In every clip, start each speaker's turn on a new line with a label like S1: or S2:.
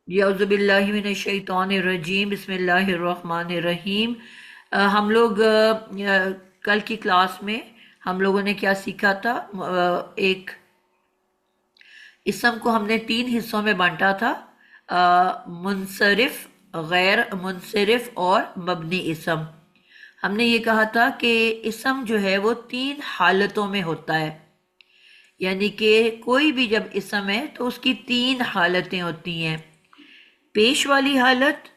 S1: اعوذ باللہ من الشیطان الرجیم، بسم اللہ الرحمن الرحیم۔ ہم لوگ کل کی کلاس میں ہم لوگوں نے کیا سیکھا تھا؟ ایک اسم کو ہم نے 3 حصوں میں بانٹا تھا، منصرف، غیر منصرف اور مبنی اسم۔ ہم نے یہ کہا تھا کہ اسم جو ہے وہ 3 حالتوں میں ہوتا ہے، یعنی کہ کوئی بھی جب اسم ہے تو اس کی 3 حالتیں ہوتی ہیں: پیش والی حالت،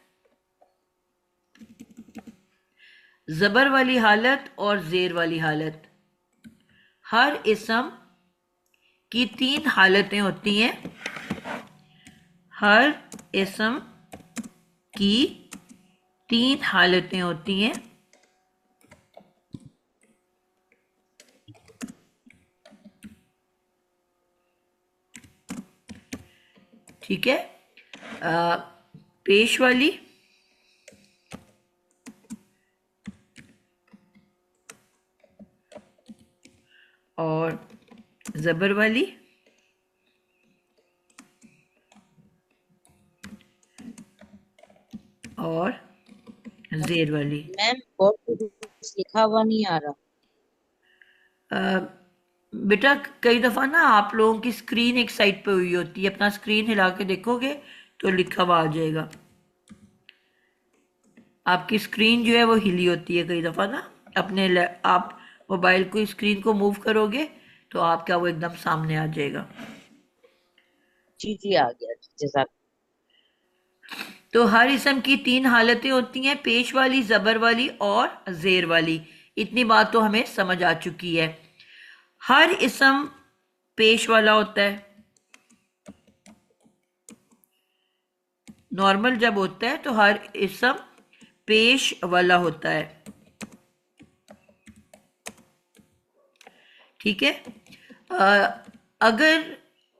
S1: زبر والی حالت اور زیر والی حالت۔ ہر اسم کی 3 حالتیں ہوتی ہیں، ہر اسم کی 3 حالتیں ہوتی ہیں۔ ٹھیک ہے، پیش والی، اور زبر والی، اور زیر والی۔
S2: میم بہت کچھ لکھا ہوا نہیں آ رہا۔
S1: بیٹا کئی دفعہ نا آپ لوگوں کی اسکرین ایک سائڈ پہ ہوئی ہوتی ہے، اپنا اسکرین ہلا کے دیکھو گے تو لکھا ہوا آ جائے گا۔ آپ کی اسکرین جو ہے وہ ہلی ہوتی ہے کئی دفعہ نا، اپنے آپ موبائل کو اسکرین کو موو کرو گے تو آپ کا وہ ایک دم سامنے آ جائے گا۔
S2: جی جی آ گیا، جزاک۔
S1: تو ہر اسم کی 3 حالتیں ہوتی ہیں: پیش والی، زبر والی اور زیر والی۔ اتنی بات تو ہمیں سمجھ آ چکی ہے۔ ہر اسم پیش والا ہوتا ہے، نارمل جب ہوتا ہے تو ہر اسم پیش والا ہوتا ہے، ٹھیک ہے۔ اگر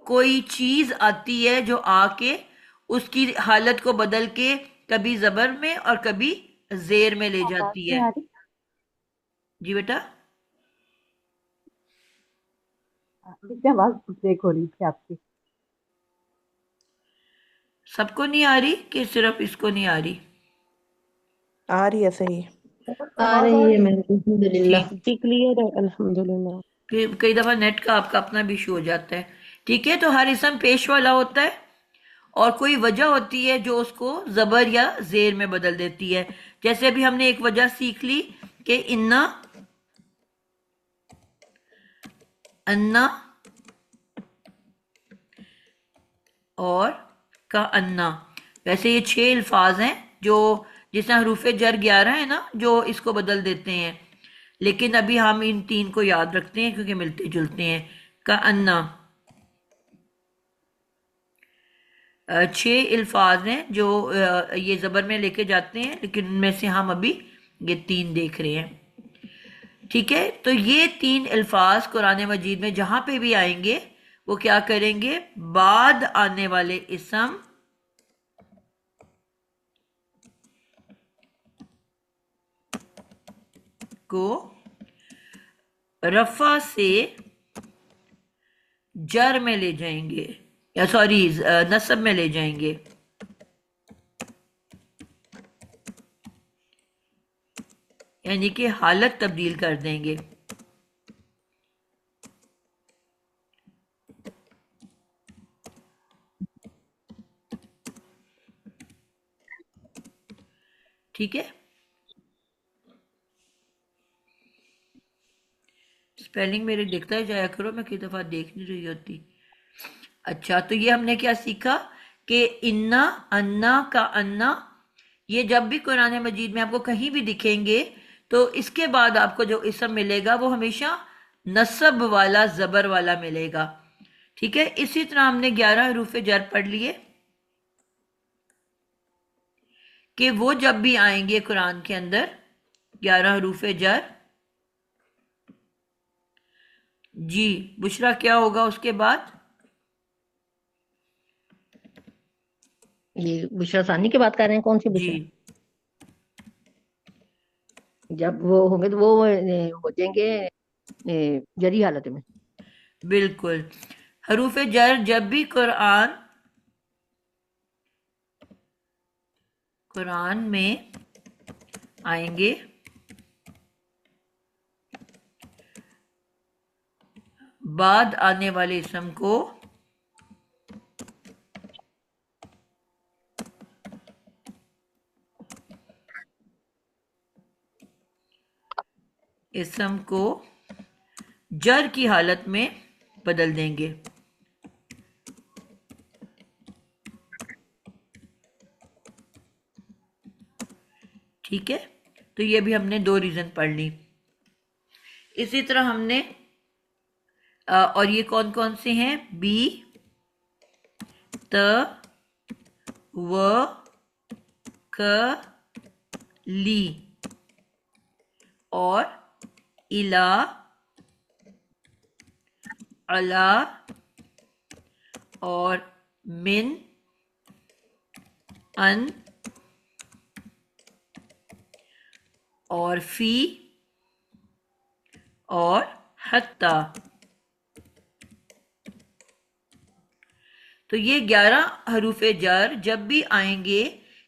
S1: کوئی چیز آتی ہے جو آ کے اس کی حالت کو بدل کے کبھی زبر میں اور کبھی زیر میں لے
S3: آواز
S1: جاتی
S3: نہیں
S1: ہے۔
S3: آ رہی؟
S1: جی بیٹا،
S3: ٹھیک ہے، آواز بریک ہو رہی تھی آپ کی۔
S1: سب کو نہیں آ رہی کہ صرف اس کو نہیں آ رہی؟
S4: آ رہی ہے صحیح،
S5: آ رہی ہے میم، الحمد للہ
S1: ٹھیک،
S4: جی کلیئر ہے الحمد للہ۔
S1: کئی دفعہ نیٹ کا آپ کا اپنا بھی ایشو ہو جاتا ہے۔ ٹھیک ہے، تو ہر اسم پیش والا ہوتا ہے اور کوئی وجہ ہوتی ہے جو اس کو زبر یا زیر میں بدل دیتی ہے۔ جیسے ابھی ہم نے ایک وجہ سیکھ لی کہ انا، انا اور کا انا۔ ویسے یہ 6 الفاظ ہیں جو جس طرح حروف جر 11 ہیں نا جو اس کو بدل دیتے ہیں، لیکن ابھی ہم ان 3 کو یاد رکھتے ہیں کیونکہ ملتے جلتے ہیں۔ کا انا 6 الفاظ ہیں جو یہ زبر میں لے کے جاتے ہیں، لیکن ان میں سے ہم ابھی یہ 3 دیکھ رہے ہیں۔ ٹھیک ہے، تو یہ 3 الفاظ قرآن مجید میں جہاں پہ بھی آئیں گے وہ کیا کریں گے؟ بعد آنے والے اسم کو رفع سے جر میں لے جائیں گے، یا سوری نصب میں لے جائیں گے۔ یعنی کہ حالت تبدیل کر دیں گے۔ ٹھیک ہے، سپیلنگ میرے دیکھتا ہی جایا کرو، میں کئی دفعہ دیکھ نہیں رہی ہوتی۔ اچھا، تو یہ ہم نے کیا سیکھا کہ انا، انا کا انا، یہ جب بھی قرآن مجید میں آپ کو کہیں بھی دکھیں گے تو اس کے بعد آپ کو جو اسم ملے گا وہ ہمیشہ نصب والا، زبر والا ملے گا۔ ٹھیک ہے، اسی طرح ہم نے 11 حروف جر پڑھ لیے کہ وہ جب بھی آئیں گے قرآن کے اندر 11 حروف جر۔ جی بشرا، کیا ہوگا اس کے بعد؟
S5: یہ بشرا ثانی کی بات کر رہے ہیں؟ کون سی
S1: جی
S5: بشرا؟ جب وہ ہوں گے تو وہ ہو جائیں گے جری حالت میں۔
S1: بالکل، حروف جر جب بھی قرآن قرآن میں آئیں گے بعد آنے والے اسم کو جر کی حالت میں بدل دیں گے. ٹھیک ہے، تو یہ بھی ہم نے 2 ریزن پڑھ لی. اسی طرح ہم نے اور یہ کون کون سے ہیں؟ بی، ت، و، ک، لی اور الا، علا اور من، ان اور فی اور حتی. تو یہ 11 حروف جر جب بھی آئیں گے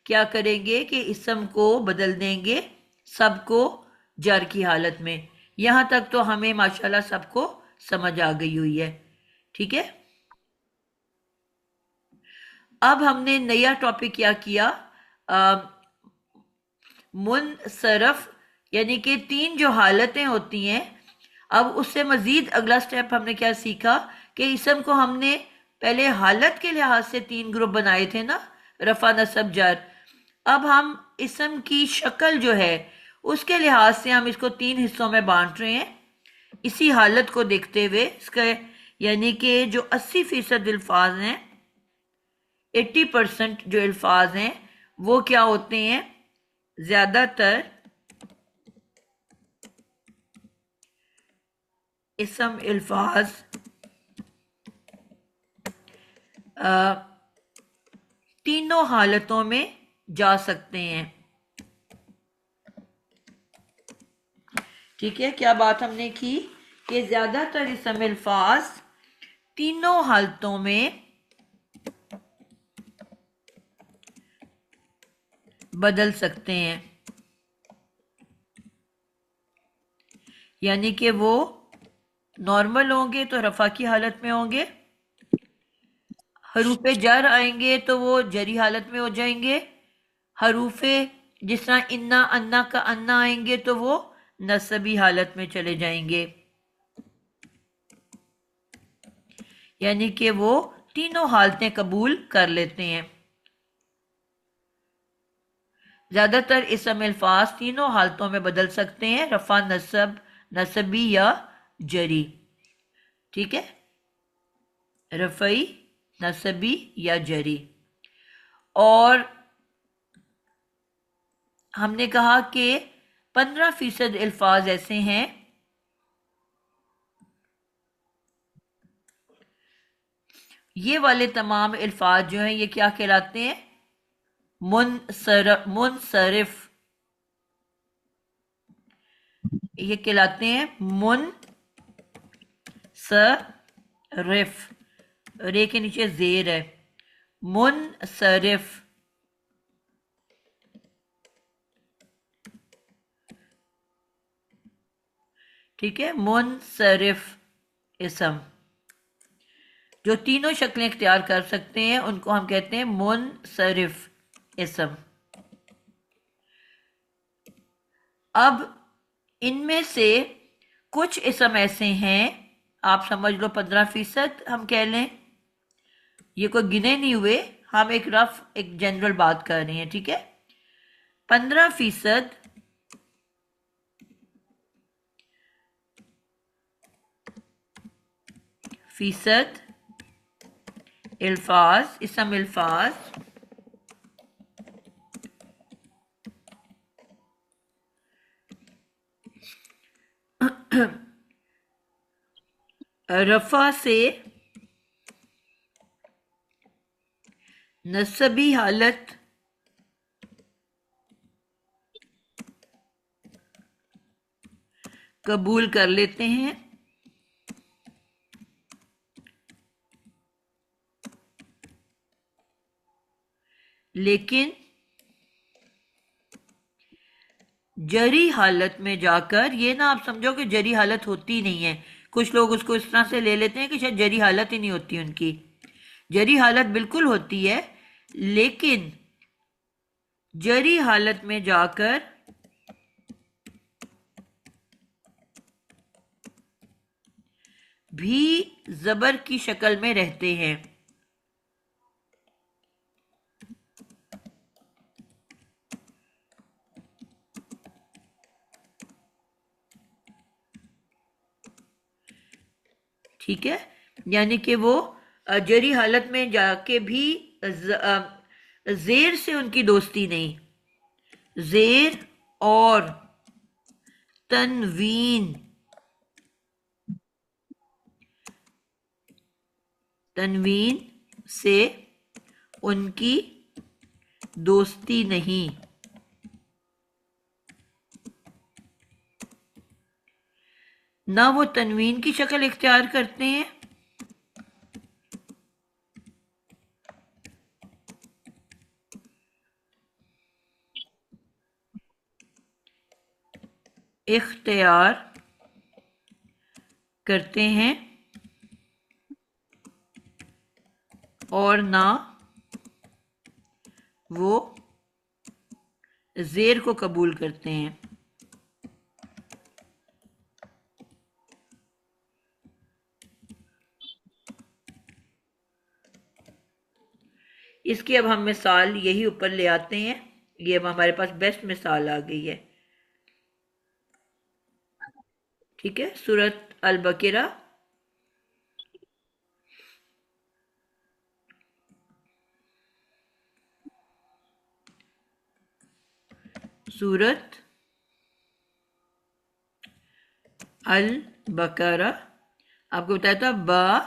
S1: کیا کریں گے کہ اسم کو بدل دیں گے سب کو جر کی حالت میں. یہاں تک تو ہمیں ماشاءاللہ سب کو سمجھ آ گئی ہوئی ہے. ٹھیک ہے، اب ہم نے نیا ٹاپک کیا منصرف، یعنی کہ 3 جو حالتیں ہوتی ہیں. اب اس سے مزید اگلا سٹیپ ہم نے کیا سیکھا کہ اسم کو ہم نے پہلے حالت کے لحاظ سے 3 گروپ بنائے تھے نا، رفع، نصب، جر. اب ہم اسم کی شکل جو ہے اس کے لحاظ سے ہم اس کو 3 حصوں میں بانٹ رہے ہیں اسی حالت کو دیکھتے ہوئے. اس کا یعنی کہ جو 80% الفاظ ہیں، 80% جو الفاظ ہیں وہ کیا ہوتے ہیں؟ زیادہ تر اسم الفاظ تینوں حالتوں میں جا سکتے ہیں. ٹھیک ہے، کیا بات ہم نے کی کہ زیادہ تر اسم الفاظ تینوں حالتوں میں بدل سکتے ہیں. یعنی کہ وہ نارمل ہوں گے تو رفع کی حالت میں ہوں گے، حروف جر آئیں گے تو وہ جری حالت میں ہو جائیں گے، حروف جس طرح انا، انا کا انا آئیں گے تو وہ نصبی حالت میں چلے جائیں گے. یعنی کہ وہ تینوں حالتیں قبول کر لیتے ہیں. زیادہ تر اسم الفاظ تینوں حالتوں میں بدل سکتے ہیں، رفع، نصب، نصبی یا جری. ٹھیک ہے، رفعی، نصبی یا جری. اور ہم نے کہا کہ 15% الفاظ ایسے ہیں یہ والے تمام الفاظ جو ہیں یہ کیا کہلاتے ہیں؟ منصرف. یہ کہلاتے ہیں منصرف. رے کے نیچے زیر ہے، منصرف. ٹھیک ہے، منصرف اسم جو تینوں شکلیں اختیار کر سکتے ہیں ان کو ہم کہتے ہیں منصرف اسم. اب ان میں سے کچھ اسم ایسے ہیں، آپ سمجھ لو 15% ہم کہہ لیں، یہ کوئی گنے نہیں ہوئے، ہم ایک رف ایک جنرل بات کر رہے ہیں. ٹھیک ہے، 15% الفاظ، اسم الفاظ رفع سے نصبی حالت قبول کر لیتے ہیں، لیکن جری حالت میں جا کر، یہ نہ آپ سمجھو کہ جری حالت ہوتی نہیں ہے. کچھ لوگ اس کو اس طرح سے لے لیتے ہیں کہ شاید جری حالت ہی نہیں ہوتی ان کی. جری حالت بالکل ہوتی ہے، لیکن جری حالت میں جا کر بھی زبر کی شکل میں رہتے ہیں. ٹھیک ہے، یعنی کہ وہ جری حالت میں جا کے بھی زیر سے ان کی دوستی نہیں. زیر اور تنوین سے ان کی دوستی نہیں. نہ وہ تنوین کی شکل اختیار کرتے ہیں اور نہ وہ زیر کو قبول کرتے ہیں. اس کی اب ہم مثال یہی اوپر لے آتے ہیں. یہ اب ہمارے پاس بیسٹ مثال آ گئی ہے. ٹھیک ہے، سورۃ البقرہ سورۃ البقرہ آپ کو بتایا تھا با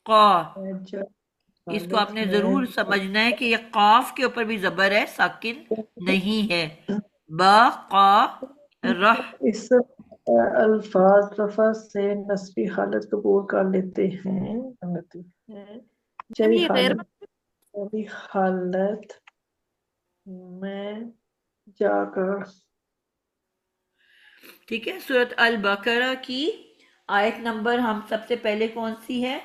S1: قا. اس کو آپ نے ضرور سمجھنا ہے کہ یہ قاف کے اوپر بھی زبر ہے، ساکن نہیں ہے. با قا رح.
S6: اس الفاظ رفع سے نسبی حالت قبول کر لیتے ہیں. جری حالت میں جا کر.
S1: ٹھیک ہے، سورۃ البقرہ کی آیت نمبر ہم سب سے پہلے کون سی ہے؟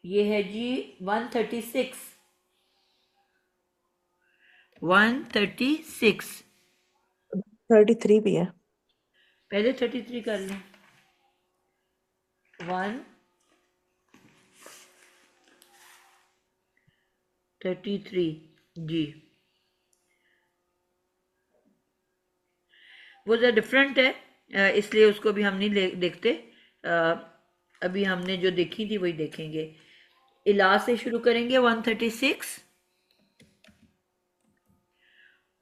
S1: یہ ہے جی 136. 136
S4: 33 بھی ہے.
S1: پہلے 33 کر لیں. 133 جی. وہ ذرا ڈفرینٹ ہے، اس لیے اس کو بھی ہم نہیں دیکھتے. ابھی ہم نے جو دیکھی تھی وہی دیکھیں گے. الا سے شروع کریں گے 136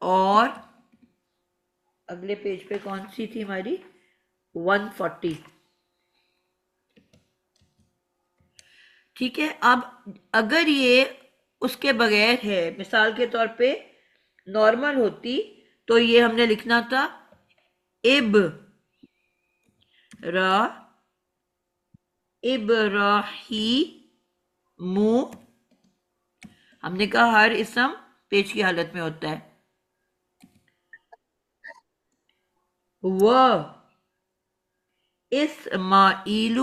S1: اور اگلے پیج پہ کون سی تھی ہماری 140. ٹھیک ہے، اب اگر یہ اس کے بغیر ہے، مثال کے طور پہ نارمل ہوتی تو یہ ہم نے لکھنا تھا ابراہیم. ہم نے کہا ہر اسم پیش کی حالت میں ہوتا ہے. و اسماعیل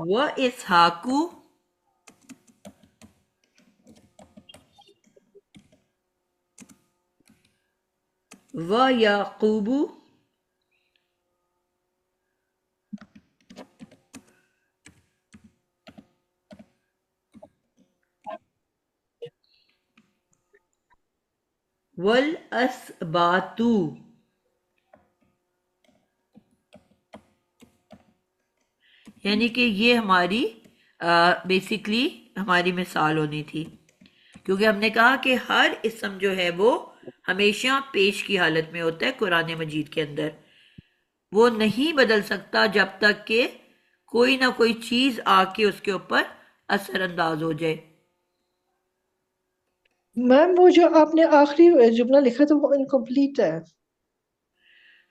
S1: و اسحاق و یعقوب والاسباط. یعنی کہ یہ ہماری بیسیکلی ہماری مثال ہونی تھی، کیونکہ ہم نے کہا کہ ہر اسم جو ہے وہ ہمیشہ پیش کی حالت میں ہوتا ہے قرآن مجید کے اندر. وہ نہیں بدل سکتا جب تک کہ کوئی نہ کوئی چیز آ کے اس کے اوپر اثر انداز ہو جائے.
S6: میم وہ جو آپ نے آخری جملہ لکھا تھا وہ انکمپلیٹ ہے.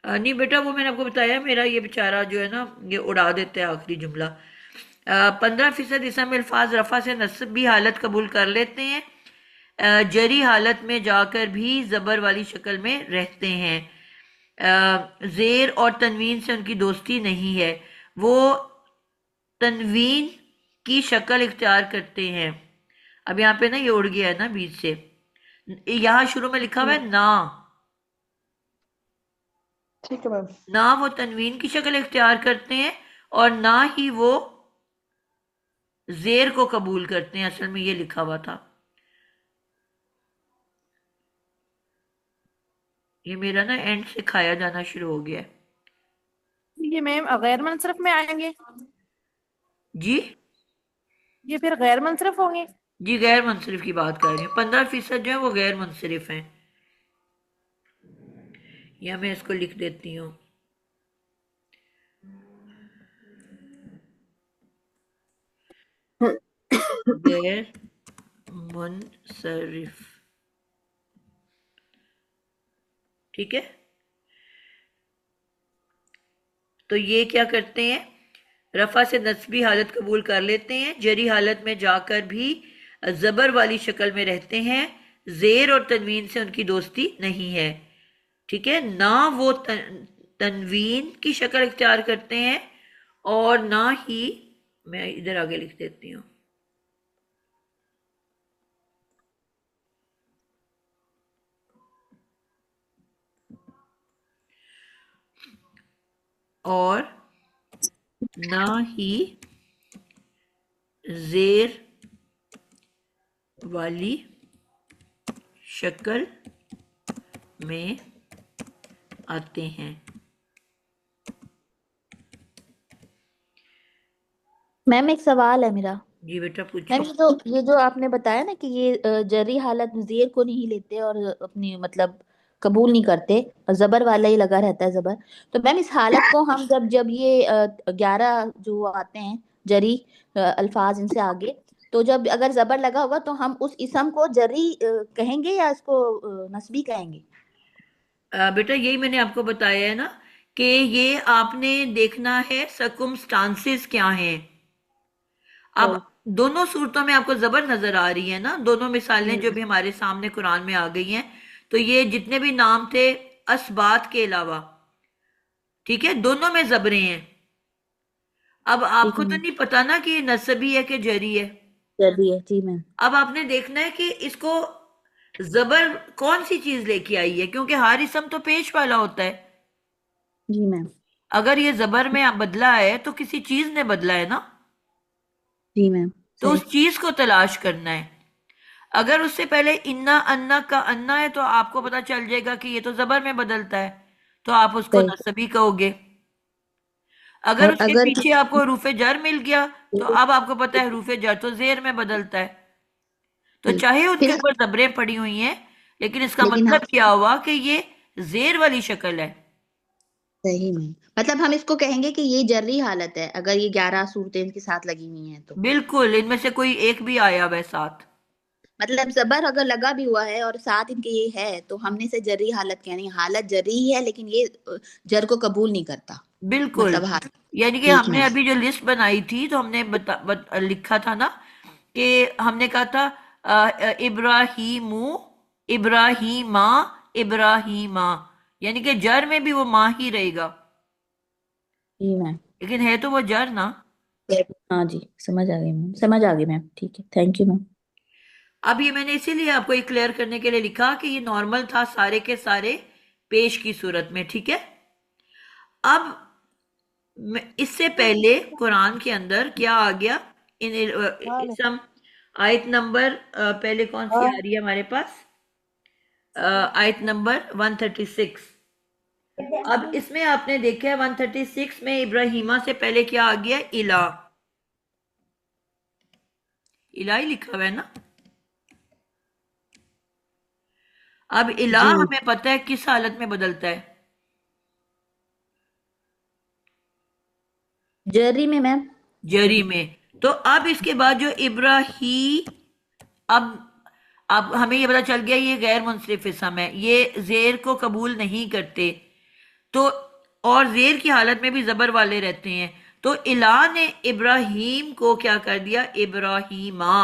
S1: نہیں بیٹا وہ میں نے آپ کو بتایا میرا یہ بیچارہ جو ہے نا یہ اڑا دیتا ہے آخری جملہ. 15% اسم الفاظ رفع سے نصبی حالت قبول کر لیتے ہیں، جری حالت میں جا کر بھی زبر والی شکل میں رہتے ہیں. زیر اور تنوین سے ان کی دوستی نہیں ہے، وہ تنوین کی شکل اختیار کرتے ہیں. اب یہاں پہ نا یہ اڑ گیا ہے نا بیچ سے، یہاں شروع میں لکھا ہوا ہے نا،
S6: ٹھیک ہے میم.
S1: نہ وہ تنوین کی شکل اختیار کرتے ہیں اور نہ ہی وہ زیر کو قبول کرتے ہیں. اصل میں یہ لکھا ہوا تھا. یہ میرا نا اینڈ سے کھایا جانا شروع ہو گیا ہے.
S4: یہ میم غیر منصرف میں آئیں گے،
S1: جی
S4: یہ پھر غیر منصرف ہوں گے.
S1: جی غیر منصرف کی بات کر رہی ہوں. 15% جو ہے وہ غیر منصرف ہیں. یا میں اس کو لکھ دیتی ہوں. غیر منصرف. ٹھیک ہے، تو یہ کیا کرتے ہیں؟ رفع سے نصبی حالت قبول کر لیتے ہیں، جری حالت میں جا کر بھی زبر والی شکل میں رہتے ہیں، زیر اور تنوین سے ان کی دوستی نہیں ہے. ٹھیک ہے، نہ وہ تنوین کی شکل اختیار کرتے ہیں اور نہ ہی، میں ادھر آگے لکھ دیتی ہوں، اور نہ ہی زیر والی شکل میں آتے ہیں.
S7: میم ایک سوال ہے میرا.
S1: جی بیٹا
S7: میم
S1: پوچھو.
S7: یہ جو آپ نے بتایا نا کہ یہ جری حالت زیر کو نہیں لیتے اور اپنی مطلب قبول نہیں کرتے اور زبر والا ہی لگا رہتا ہے زبر، تو میم اس حالت کو ہم جب یہ 11 جو آتے ہیں جری الفاظ ان سے آگے، تو جب اگر زبر لگا ہوگا تو ہم اس اسم کو جری کہیں گے یا اس کو نسبی کہیں گے؟
S1: بیٹا یہی میں نے آپ کو بتایا ہے نا کہ یہ آپ نے دیکھنا ہے سرکمسٹانسز کیا ہیں. اب دونوں صورتوں میں آپ کو زبر نظر آ رہی ہے نا، دونوں مثالیں جو بھی ہمارے سامنے قرآن میں آ گئی ہیں، تو یہ جتنے بھی نام تھے اسبات کے علاوہ، ٹھیک ہے، دونوں میں زبریں ہیں. اب آپ کو تو نہیں پتا نا کہ یہ نصبی ہے کہ جری ہے.
S7: جری ہے جی میم.
S1: اب آپ نے دیکھنا ہے کہ اس کو زبر کون سی چیز لے کے آئی ہے، کیونکہ ہر اسم تو پیش والا ہوتا ہے.
S7: جی میم.
S1: اگر یہ زبر میں بدلا ہے تو کسی چیز نے بدلا ہے نا،
S7: جی میم.
S1: تو اس چیز کو تلاش کرنا ہے. اگر اس سے پہلے انا انا کا انا ہے تو آپ کو پتا چل جائے گا کہ یہ تو زبر میں بدلتا ہے، تو آپ اس کو
S7: صحیح.
S1: نصبی کہو گے. اگر
S7: اور
S1: اس کے
S7: اگر
S1: پیچھے آپ کو حروف جر مل گیا تو اب آپ کو پتا ہے حروف جر تو زیر میں بدلتا ہے. تو
S7: جی
S1: چاہے ان
S7: پھر
S1: کے اوپر زبریں پڑی ہوئی ہیں لیکن اس کا
S7: لیکن ہم
S1: مطلب کیا ہوا کہ یہ زیر والی شکل ہے.
S7: صحیح میں مطلب ہم اس کو کہیں گے کہ یہ جری حالت ہے اگر یہ 11 صورتیں ان کے ساتھ لگی ہوئی ہیں تو.
S1: بالکل، ان میں سے کوئی ایک بھی آیا ہوا ہے ساتھ.
S7: مطلب زبر اگر لگا بھی ہوا ہے اور ساتھ ان کے یہ ہے تو ہم نے اسے جری حالت کہنی، حالت جری ہی ہے لیکن یہ جر کو قبول نہیں کرتا.
S1: بالکل،
S7: مطلب حالت.
S1: یعنی کہ
S7: ٹھیک
S1: ہم نے
S7: میم.
S1: ابھی جو لسٹ بنائی تھی تو ہم نے لکھا تھا نا کہ ہم نے کہا تھا ابراہیم، ابراہیما، ابراہیما، یعنی کہ جر میں بھی وہ ماں ہی رہے گا،
S7: جی میم.
S1: لیکن ہے تو وہ جر نا.
S7: ہاں جی سمجھ آ گئی میم، سمجھ آ گئی میم. ٹھیک ہے، تھینک یو میم.
S1: اب یہ میں نے اسی لیے آپ کو یہ کلیئر کرنے کے لیے لکھا کہ یہ نارمل تھا سارے کے سارے پیش کی صورت میں. ٹھیک ہے، اب اس سے پہلے قرآن کے اندر کیا آ گیا؟ اسم آیت نمبر پہلے کون سی آ رہی ہے ہمارے پاس؟ آیت نمبر 136. اب اس میں آپ نے دیکھا ہے 136 میں ابراہیمہ سے پہلے کیا آ گیا؟ الہ. الہ ہی لکھا ہوا ہے نا. اب الہ ہمیں پتہ ہے کس حالت میں بدلتا ہے؟
S7: جری میں میم.
S1: جری میں. تو اب اس کے بعد جو ابراہیم، اب ہمیں یہ پتا چل گیا یہ غیر منصرف اسم ہے، یہ زیر کو قبول نہیں کرتے. تو اور زیر کی حالت میں بھی زبر والے رہتے ہیں. تو الہ نے ابراہیم کو کیا کر دیا؟ ابراہیما.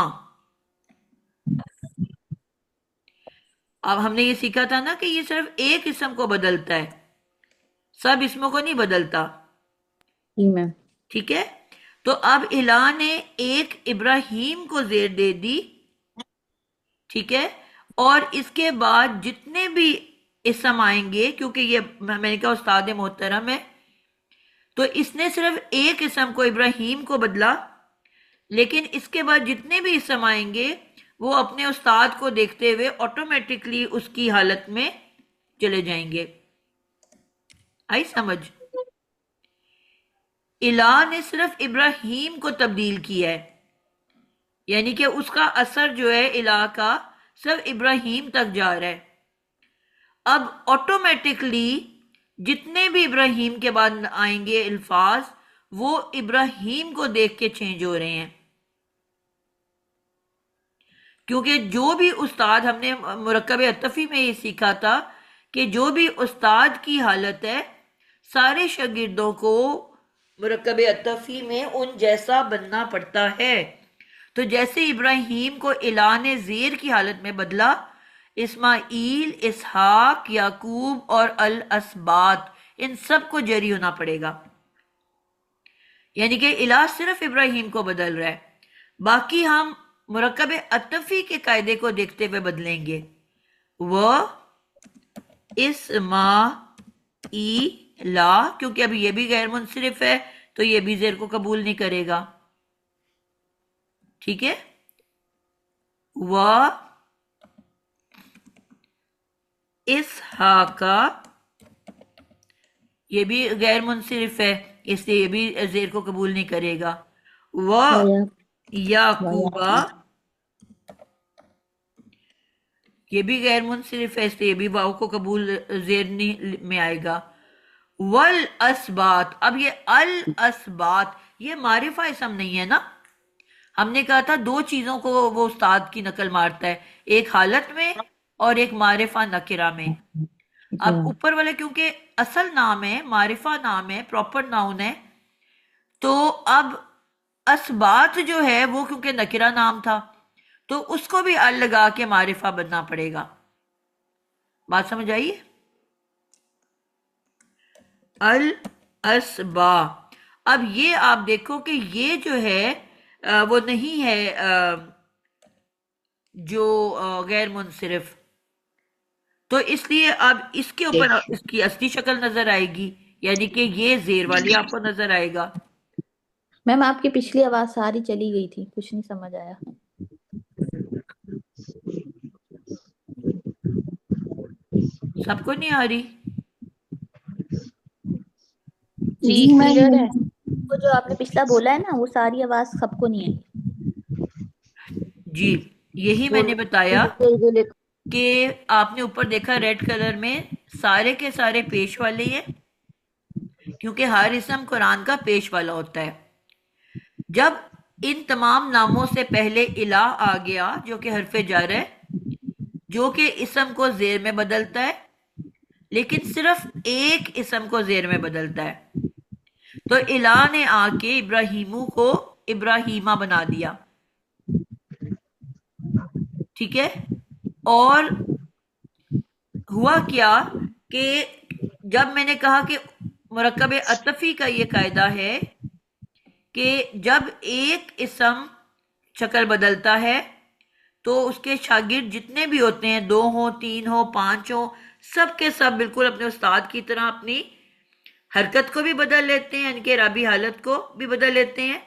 S1: اب ہم نے یہ سیکھا تھا نا کہ یہ صرف ایک اسم کو بدلتا ہے، سب اسموں کو نہیں بدلتا.
S7: جی میم.
S1: ٹھیک ہے، تو اب الہ نے ایک ابراہیم کو زیر دے دی. ٹھیک ہے، اور اس کے بعد جتنے بھی اسم آئیں گے، کیونکہ یہ میں نے کہا استاد محترم ہے، تو اس نے صرف ایک اسم کو ابراہیم کو بدلا، لیکن اس کے بعد جتنے بھی اسم آئیں گے وہ اپنے استاد کو دیکھتے ہوئے آٹومیٹکلی اس کی حالت میں چلے جائیں گے. آئی سمجھ؟ الہ نے صرف ابراہیم کو تبدیل کیا ہے، یعنی کہ اس کا اثر جو ہے الہ کا صرف ابراہیم تک جا رہا ہے. اب آٹومیٹکلی جتنے بھی ابراہیم کے بعد آئیں گے الفاظ وہ ابراہیم کو دیکھ کے چینج ہو رہے ہیں، کیونکہ جو بھی استاد، ہم نے مرکب عطفی میں یہ سیکھا تھا کہ جو بھی استاد کی حالت ہے سارے شاگردوں کو مرکب عطفی میں ان جیسا بننا پڑتا ہے. تو جیسے ابراہیم کو الہ نے زیر کی حالت میں بدلا، اسماعیل، اسحاق، یعقوب اور الاسباط ان سب کو جری ہونا پڑے گا. یعنی کہ الہ صرف ابراہیم کو بدل رہا ہے، باقی ہم مرکب عطفی کے قاعدے کو دیکھتے ہوئے بدلیں گے. وہ اسماعیلا، کیونکہ ابھی یہ بھی غیر منصرف ہے تو یہ بھی زیر کو قبول نہیں کرے گا. ٹھیک ہے، وہ اسحاق، یہ بھی غیر منصرف ہے اس لیے یہ بھی زیر کو قبول نہیں کرے گا. وہ یعقوب، یہ بھی غیر منصرف ہے اس لیے یہ بھی واو کو قبول زیر نہیں میں آئے گا. والاسباط، اب یہ الاسباط یہ معرفہ اسم نہیں ہے نا، ہم نے کہا تھا دو چیزوں کو وہ استاد کی نقل مارتا ہے، ایک حالت میں اور ایک معرفہ نکرہ میں. اب اوپر والے کیونکہ اصل نام ہے، معرفہ نام ہے، پراپر ناؤن ہے، تو اب اسبات جو ہے وہ کیونکہ نکرہ نام تھا تو اس کو بھی ال لگا کے معرفہ بننا پڑے گا. بات سمجھ آئیے؟ الاسبا. اب یہ آپ دیکھو کہ یہ جو ہے وہ نہیں ہے جو غیر منصرف، تو اس لیے اب اس کے اوپر اس کی اصلی شکل نظر آئے گی، یعنی کہ یہ زیر والی آپ کو نظر آئے گا.
S7: میم آپ کی پچھلی آواز ساری چلی گئی تھی، کچھ نہیں سمجھ آیا.
S1: سب کو نہیں آ رہی؟
S7: جی کلیئر ہے. وہ جو آپ نے پچھلا بولا ہے نا وہ ساری آواز سب کو نہیں آئی.
S1: جی یہی میں نے بتایا کہ آپ نے اوپر دیکھا ریڈ کلر میں سارے کے سارے پیش والے ہیں، کیونکہ ہر اسم قرآن کا پیش والا ہوتا ہے. جب ان تمام ناموں سے پہلے الہ آ گیا جو کہ حرف جر ہے، جو کہ اسم کو زیر میں بدلتا ہے، لیکن صرف ایک اسم کو زیر میں بدلتا ہے، تو الہ نے آ کے ابراہیمو کو ابراہیمہ بنا دیا. ٹھیک ہے، اور ہوا کیا کہ جب میں نے کہا کہ مرکب عطفی کا یہ قاعدہ ہے کہ جب ایک اسم شکل بدلتا ہے تو اس کے شاگرد جتنے بھی ہوتے ہیں، 2 ہوں، 3 ہوں، 5 ہوں، سب کے سب بالکل اپنے استاد کی طرح اپنی حرکت کو بھی بدل لیتے ہیں، یعنی کہ اعرابی حالت کو بھی بدل لیتے ہیں،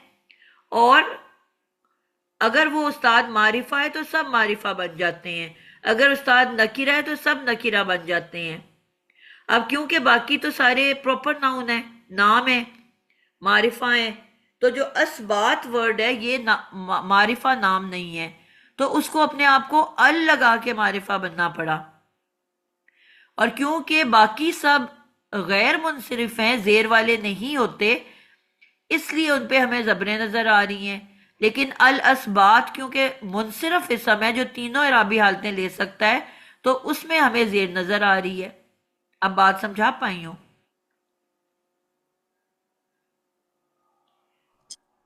S1: اور اگر وہ استاد معرفہ ہے تو سب معرفہ بن جاتے ہیں، اگر استاد نکرہ ہے تو سب نکرہ بن جاتے ہیں. اب کیونکہ باقی تو سارے پراپر ناؤن ہیں، نام ہیں، معرفہ ہیں، تو جو اسبات ورڈ ہے یہ معرفہ نام نہیں ہے، تو اس کو اپنے آپ کو ال لگا کے معرفہ بننا پڑا. اور کیونکہ باقی سب غیر منصرف ہیں، زیر والے نہیں ہوتے، اس لیے ان پہ ہمیں زبریں نظر آ رہی ہیں. لیکن الاسبات کیونکہ منصرف اسم ہے جو تینوں اعرابی حالتیں لے سکتا ہے، تو اس میں ہمیں زیر نظر آ رہی ہے. اب بات سمجھا پائی ہوں؟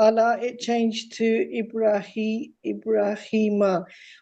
S6: Allah it changed to Ibrahima,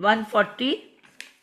S1: 140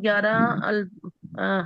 S4: 11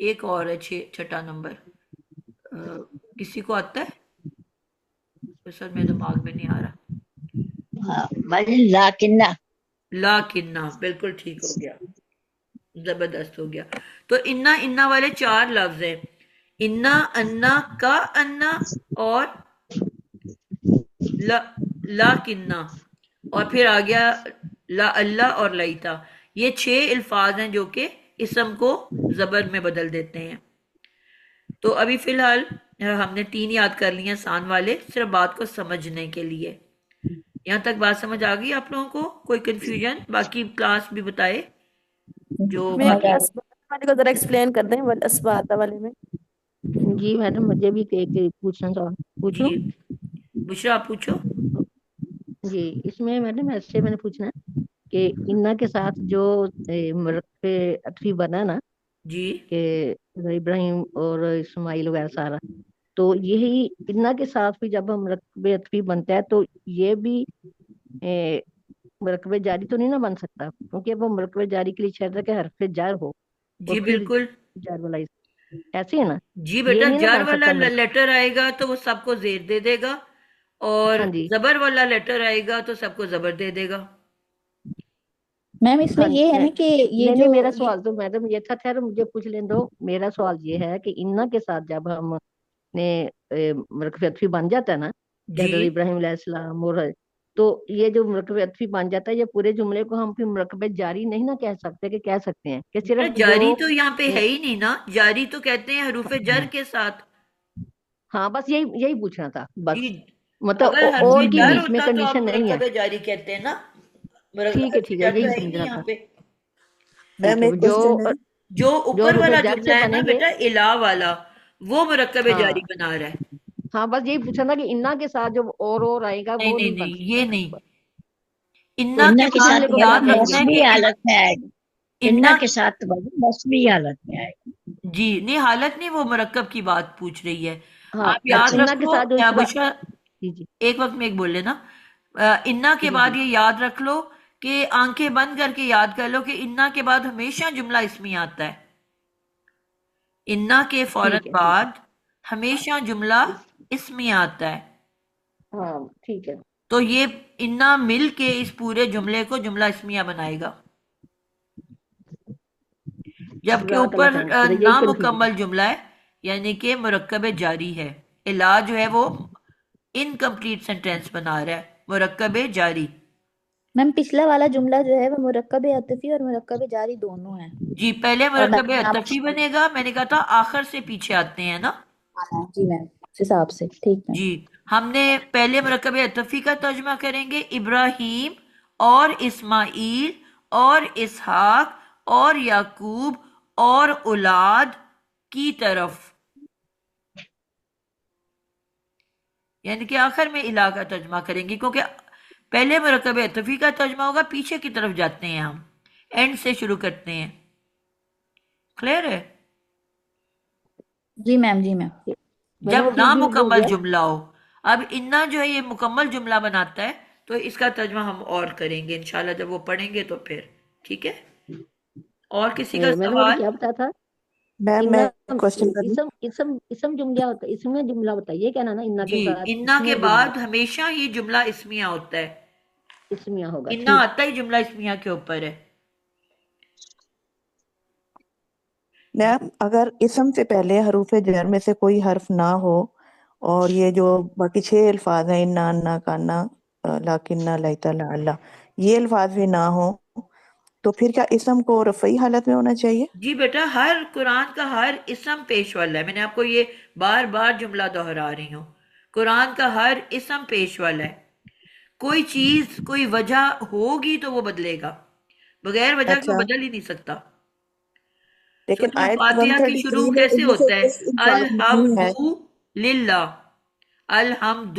S1: ایک اور ہے چھٹا نمبر، کسی کو آتا ہے؟ سر میرے دماغ میں نہیں آ رہا.
S5: لیکنہ.
S1: لاکنہ، بالکل ٹھیک ہو گیا، زبردست ہو گیا. تو انا انا والے 4 لفظ ہیں، انا، انا، کا انا اور لاکنہ، اور پھر آ گیا لا اللہ اور لیتا. یہ 6 الفاظ ہیں جو کہ اسم کو زبر میں بدل دیتے ہیں. تو ابھی فی الحال ہم نے 3 یاد کر لیے آسان والے، صرف بات کو سمجھنے کے لیے. یہاں تک بات سمجھ آ گئی آپ لوگوں کو؟ کوئی کنفیوژن؟ باقی کلاس بھی بتائے جو
S8: میں
S1: باقی.
S8: والے کو ذرا ایکسپلین کر دیں اسباتا والے میں.
S4: جی میڈم مجھے بھی ایک پوچھنا تھا، پوچھوں؟
S1: جی بشرا آپ پوچھو.
S4: جی اس میں میڈم ایسے میں نے پوچھنا ہے کہ انا کے ساتھ جو مرکب عطفی بنا نا،
S1: جی
S4: کہ ابراہیم اور اسماعیل وغیرہ سارا، تو یہی انا کے ساتھ بھی جب ہم مرکب عطفی بنتا ہے تو یہ بھی مرکب جاری تو نہیں نہ بن سکتا، کیونکہ اب وہ مرکب جاری کے لیے شرط ہے کہ حرف جر ہو اور
S1: جی
S4: پھر
S1: بالکل.
S4: جر والا ایسے ہے نا،
S1: جی
S4: یہ
S1: بیٹا
S4: نہیں نہ
S1: جار
S4: بن
S1: والا
S4: سکتا مرکب.
S1: لیٹر آئے گا تو وہ سب کو زیر دے دے گا، اور
S4: ہاں جی،
S1: زبر والا لیٹر آئے گا تو سب کو زبر دے دے گا.
S7: میم اس میں
S4: ہاں
S7: یہ ہے نا کہ یہ
S4: نہیں
S7: جو
S4: نہیں، میرا سوال تو میڈم یہ تھا، خیر مجھے پوچھ لیں دو. میرا سوال یہ ہے کہ انا کے ساتھ جب ہم نے مرکب عطفی بن جاتا ہے نا، کہ
S1: جی
S4: حضرت ابراہیم علیہ السلام، اور تو یہ جو مرکب عطفی بن جاتا ہے، یہ پورے جملے کو ہم پھر مرکب جاری نہیں نہ کہہ سکتے، کہ کہہ سکتے ہیں کہ
S1: بیٹا
S4: صرف جو
S1: جاری تو یہاں پہ ہے ہی نہیں نا، جاری تو کہتے ہیں حروف جر کے ساتھ.
S4: ہاں بس یہی پوچھنا تھا بس،
S1: جی
S4: مطلب
S1: اگر حرف
S4: اور کی
S1: جر
S4: بھی اس میں
S1: ہوتا تو آپ
S4: کنڈیشن نہیں ہے.
S1: مرکب جاری کہتے ہیں نا،
S4: ٹھیک
S1: حرف
S4: ہے
S1: جر تو
S4: یہی
S1: ہے ہی نہیں
S4: سمجھنا
S1: یہاں
S4: تھا.
S1: پہ.
S9: میم
S4: ٹھیک ہے
S9: ایک کوشچن ہے.
S1: جو
S4: جو
S1: اوپر
S4: حروف
S1: والا
S4: جر
S1: جملہ
S4: سے
S1: ہے نا
S4: بنیں گے.
S1: بیٹا الہ والا، وہ مرکب
S4: ہاں
S1: جاری بنا رہا ہے.
S4: ہاں بس یہی پوچھنا تھا کہ انا کے ساتھ جو اور آئے گا
S1: نہیں
S4: وہ
S1: نہیں
S4: نہیں بن
S1: نہیں
S4: سکتا
S1: یہ
S4: ہے
S1: نہیں.
S4: بس.
S1: انا
S4: تو
S1: کے
S5: انا
S4: اس
S5: کے
S1: بعد
S5: ساتھ
S4: جملے کو
S5: میڈم
S1: یاد
S4: بنانے کے
S1: رکھنا
S4: لیے
S1: ہے
S5: نصبی
S1: کہ
S5: حالت میں آئے گا. انا
S1: انا،
S5: کے ساتھ نصبی حالت میں آئے گا.
S1: جی نہیں حالت نہیں، وہ مرکب کی بات پوچھ رہی ہے.
S4: ہاں
S1: آپ یاد
S5: اچھا
S4: انا
S5: اچھا.
S4: کے
S1: رکھو
S4: ساتھ جو
S1: یا
S4: اسبا.
S1: بشرا،
S4: جی جی
S1: ایک وقت میں ایک بول لینا. انا کے
S4: جی
S1: بعد
S4: جی
S1: یہ یاد رکھ لو کہ آنکھیں بند کر کے یاد کر لو کہ انا کے بعد ہمیشہ جملہ اسمی آتا ہے. انا کے فوراً
S4: ٹھیک ہے
S1: بعد ہمیشہ جملہ اسمی آتا ہے.
S4: ہاں ٹھیک ہے.
S1: تو یہ انا مل کے اس پورے جملے کو جملہ اسمیہ بنائے گا، جبکہ
S4: جزاک اللہ
S1: اوپر
S4: خیر، میرا یہی کنفیوژن.
S1: نامکمل جملہ ہے، یعنی کہ مرکب جاری ہے. علاج جو ہے وہ انکمپلیٹ سینٹینس بنا رہا ہے، مرکب جاری.
S7: میم پچھلا والا جملہ جو ہے وہ مرکب عطفی اور مرکب جاری دونوں ہیں،
S1: جی پہلے
S7: اور
S1: مرکب
S7: باقی
S1: عطفی
S7: نامکمل.
S1: بنے گا، میں نے کہا تھا آخر سے پیچھے آتے ہیں نا.
S7: جی میم اس حساب سے ٹھیک میم.
S1: جی ہم نے پہلے مرکب عطفی کا ترجمہ کریں گے، ابراہیم اور اسماعیل اور اسحاق اور یعقوب اور اولاد کی طرف، یعنی کہ آخر میں الہ کا ترجمہ کریں گے، کیونکہ پہلے مرکب عطفی کا ترجمہ ہوگا، پیچھے کی طرف جاتے ہیں ہم، اینڈ سے شروع کرتے ہیں. کلیئر ہے؟
S7: جی میم جی میم.
S1: جب
S4: میڈم وہ کنفیوز ہو
S1: نامکمل
S4: گیا.
S1: جملہ ہو. اب انا جو ہے یہ مکمل جملہ بناتا ہے، تو اس کا ترجمہ ہم اور کریں گے انشاءاللہ جب وہ پڑھیں گے تو پھر ٹھیک ہے. اور کسی کا
S4: میڈم ابھی
S1: سوال؟
S4: کیا بتایا تھا؟
S9: میم میں
S4: انا
S9: کوشچن کر دوں.
S4: اسم جملہ ہوتا ہے، اسم میں جملہ ہوتا ہے، یہ کہنا نا انا کے
S1: جی
S4: ساتھ
S1: انا
S4: اسم
S1: کے
S4: جملہ
S1: بعد ہمیشہ یہ جملہ اسمیہ ہوتا ہے.
S4: اسمیہ ہوگا.
S1: انا
S4: ٹھیک.
S1: آتا ہی جملہ اسمیہ کے اوپر ہے.
S9: میم اگر اسم سے پہلے حروف جر میں سے کوئی حرف نہ ہو، اور یہ جو باقی 6 الفاظ ہیں، انا، انا، کانا، لاکنہ، لیتا، لعلہ، یہ الفاظ بھی نہ ہو، تو پھر کیا اسم کو رفعی حالت میں ہونا چاہیے؟
S1: جی بیٹا ہر قرآن کا ہر اسم پیش والا ہے، میں نے آپ کو یہ بار بار جملہ دہرا رہی ہوں، قرآن کا ہر اسم پیش والا ہے. کوئی چیز کوئی وجہ ہوگی تو وہ بدلے گا، بغیر وجہ کے وہ
S9: اچھا،
S1: بدل ہی نہیں سکتا.
S9: لیکن
S1: سورہ
S9: آیت
S1: فاتحہ کی
S9: 133
S1: شروع
S9: میں
S1: کیسے
S9: ان سے
S1: ہوتا ہے؟
S9: اس الفاظ نہیں
S1: الحمد
S9: ہے.
S1: للہ، الحمد.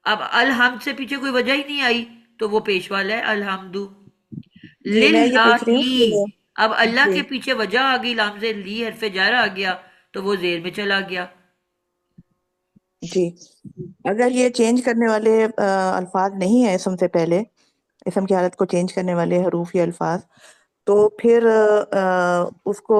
S1: اب الحمد سے پیچھے کوئی وجہ ہی نہیں آئی تو وہ پیش والا ہے الحمد
S9: جی میں یہ
S1: للہ
S9: پوچھ رہی
S1: ہی.
S9: ہوں
S1: اب اللہ
S9: جی
S1: کے پیچھے وجہ آ گئی، لام سے لی حرف جر آ گیا تو وہ زیر میں چلا گیا.
S9: جی اگر یہ چینج کرنے والے الفاظ نہیں ہیں اسم سے پہلے، اسم کی حالت کو چینج کرنے والے حروف یا الفاظ، تو پھر اس کو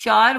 S1: 4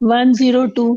S10: 102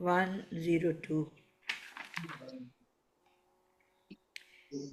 S1: 102।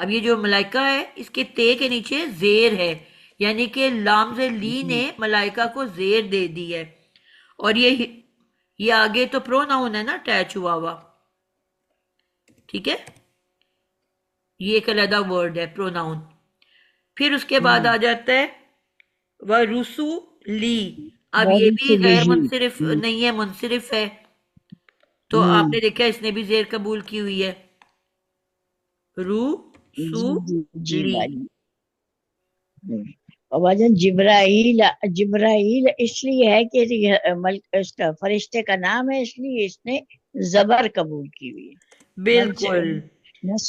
S1: اب یہ جو ملائکہ ہے اس کے تے کے نیچے زیر ہے، یعنی کہ لام سے لی نے ملائکہ کو زیر دے دی ہے، اور یہ آگے تو پروناؤن ہے نا، اٹیچ ہوا ہوا، ٹھیک ہے، یہ ایک علیحدہ ورڈ ہے پروناؤن۔ پھر اس کے بعد آ جاتا ہے وَرُسُلِی، اب یہ بھی غیر منصرف نہیں ہے، منصرف ہے، تو آپ نے دیکھا اس نے بھی زیر قبول کی ہوئی ہے،
S5: جی
S1: لی۔
S5: بھائی، اور بھاجن جبرائیل اس لیے ہے کہ اس کا فرشتے کا نام ہے، اس لیے اس نے زبر قبول کی ہوئی ہے،
S1: بالکل،